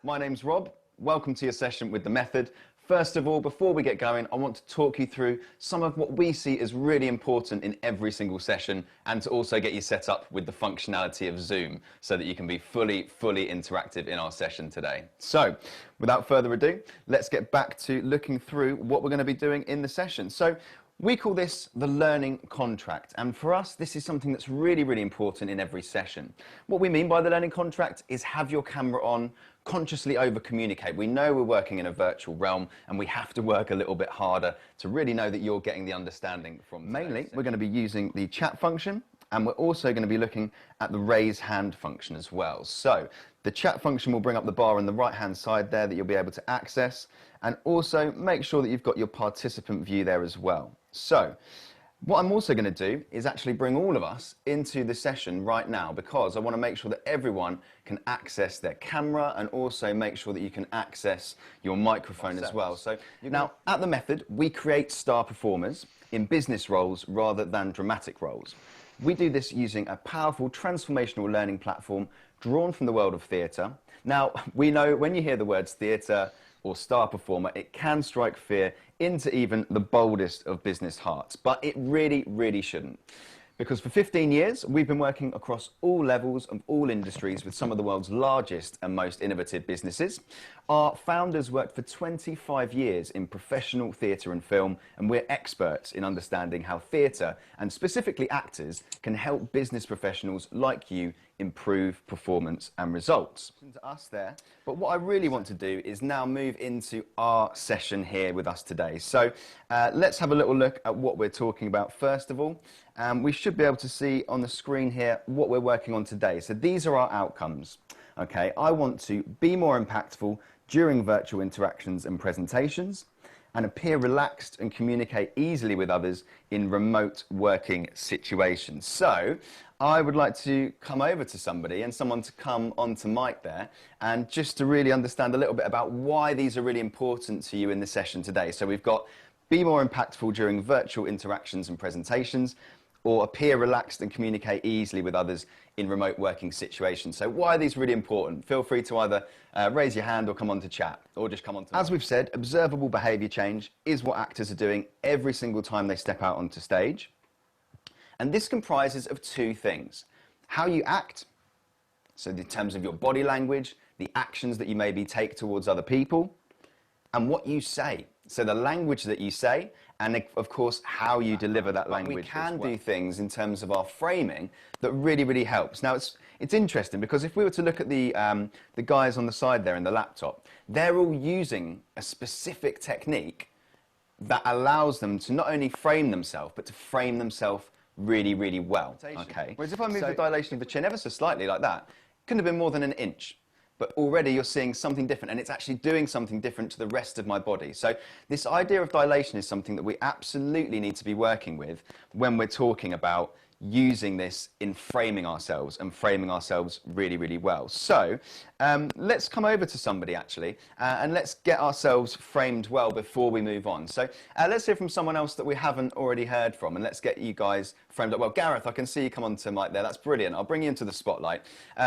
My name's Rob. Welcome to your session with The Method. First of all, before we get going, I want to talk you through some of what we see as really important in every single session, and to also get you set up with the functionality of Zoom so that you can be fully interactive in our session today. So, without further ado, let's get back to looking through what we're going to be doing in the session. So, we call this the learning contract, and for us this is something that's really important in every session. What we mean by the learning contract is have your camera on, consciously over communicate. We know we're working in a virtual realm and we have to work a little bit harder to really know that you're getting the understanding from mainly we're going to be using the chat function, and we're also going to be looking at the raise hand function as well. So the chat function will bring up the bar on the right hand side there that you'll be able to access, and also make sure that you've got your participant view there as well. So what I'm also going to do is actually bring all of us into the session right now, because I want to make sure that everyone can access their camera and also make sure that you can access your microphone as well. So now at The Method, we create star performers in business roles rather than dramatic roles. We do this using a powerful transformational learning platform drawn from the world of theatre. Now, we know when you hear the words theatre or star performer, it can strike fear into even the boldest of business hearts, but it really shouldn't. Because for 15 years, we've been working across all levels of all industries with some of the world's largest and most innovative businesses. Our founders worked for 25 years in professional theatre and film, and we're experts in understanding how theatre, and specifically actors, can help business professionals like you improve performance and results. To us there, but what I really want to do is now move into our session here with us today. So let's have a little look at what we're talking about first of all. We should be able to see on the screen here what we're working on today. So these are our outcomes. Okay, I want to be more impactful during virtual interactions and presentations, and appear relaxed and communicate easily with others in remote working situations. So I would like to come over to somebody and someone to come onto mic there, and just to really understand a little bit about why these are really important to you in the session today. So we've got be more impactful during virtual interactions and presentations, or appear relaxed and communicate easily with others in remote working situations. So why are these really important? Feel free to either raise your hand or come on to chat, or just come on to... As we've said, observable behaviour change is what actors are doing every single time they step out onto stage. And this comprises of two things: how you act, so in terms of your body language, the actions that you maybe take towards other people, and what you say, so the language that you say, and of course how you deliver that language. We can do things in terms of our framing that really helps. Now it's interesting, because if we were to look at the guys on the side there in the laptop, they're all using a specific technique that allows them to not only frame themselves, but to frame themselves really well. Okay. Whereas if I move the dilation of the chin ever so slightly like that, it couldn't have been more than an inch. But already you're seeing something different, and it's actually doing something different to the rest of my body. So this idea of dilation is something that we absolutely need to be working with when we're talking about using this in framing ourselves, and framing ourselves really well. So let's come over to somebody actually, and let's get ourselves framed well before we move on. So let's hear from someone else that we haven't already heard from, and let's get you guys framed up well. Gareth, I can see you come onto mic there. That's brilliant. I'll bring you into the spotlight.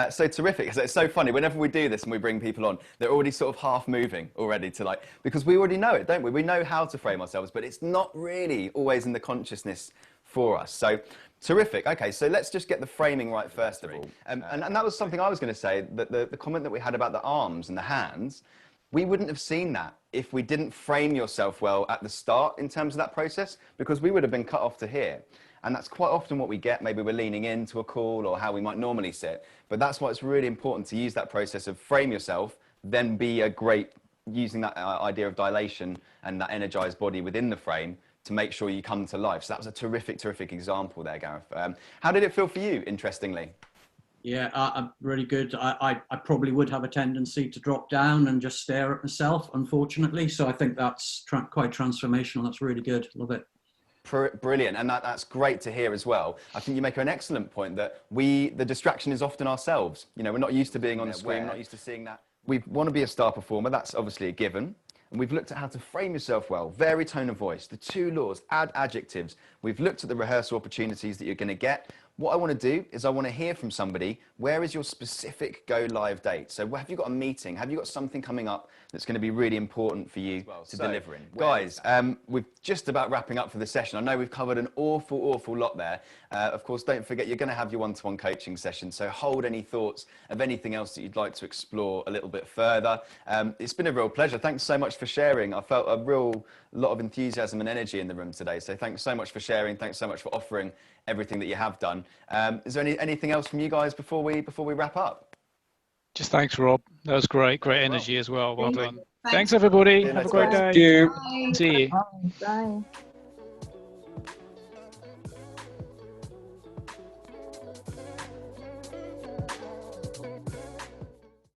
So terrific. It's so funny. Whenever we do this and we bring people on, they're already sort of half moving already to like, because we already know it, don't we? We know how to frame ourselves, but it's not really always in the consciousness for us. So terrific. Okay, so let's just get the framing right first of all. And that was something I was going to say, that the comment that we had about the arms and the hands, we wouldn't have seen that if we didn't frame yourself well at the start in terms of that process, because we would have been cut off to here. And that's quite often what we get. Maybe we're leaning into a call, or how we might normally sit. But that's why it's really important to use that process of frame yourself, then be a great, using that idea of dilation and that energized body within the frame to make sure you come to life. So that was a terrific example there, Gareth. How did it feel for you, interestingly? Yeah, really good. I probably would have a tendency to drop down and just stare at myself, unfortunately. So I think that's quite transformational. That's really good. Love it. Brilliant, and that's great to hear as well. I think you make an excellent point that the distraction is often ourselves. You know, we're not used to being on the screen, we're not used to seeing that. We want to be a star performer, that's obviously a given. And we've looked at how to frame yourself well, vary tone of voice, the two laws, add adjectives. We've looked at the rehearsal opportunities that you're going to get. what I want to do is I want to hear from somebody, where is your specific go live date? So have you got a meeting? Have you got something coming up that's going to be really important for you to deliver in? Guys, we're just about wrapping up for the session. I know we've covered an awful lot there. Of course, don't forget, you're going to have your one-to-one coaching session, so hold any thoughts of anything else that you'd like to explore a little bit further. It's been a real pleasure. Thanks so much for sharing. I felt a real lot of enthusiasm and energy in the room today, so thanks so much for sharing. Thanks so much for offering everything that you have done. Is there anything else from you guys before we wrap up? Just thanks, Rob. That was great energy as well. Well done. Thanks everybody. See you Have a later, great guys. day. Bye. See you. Bye.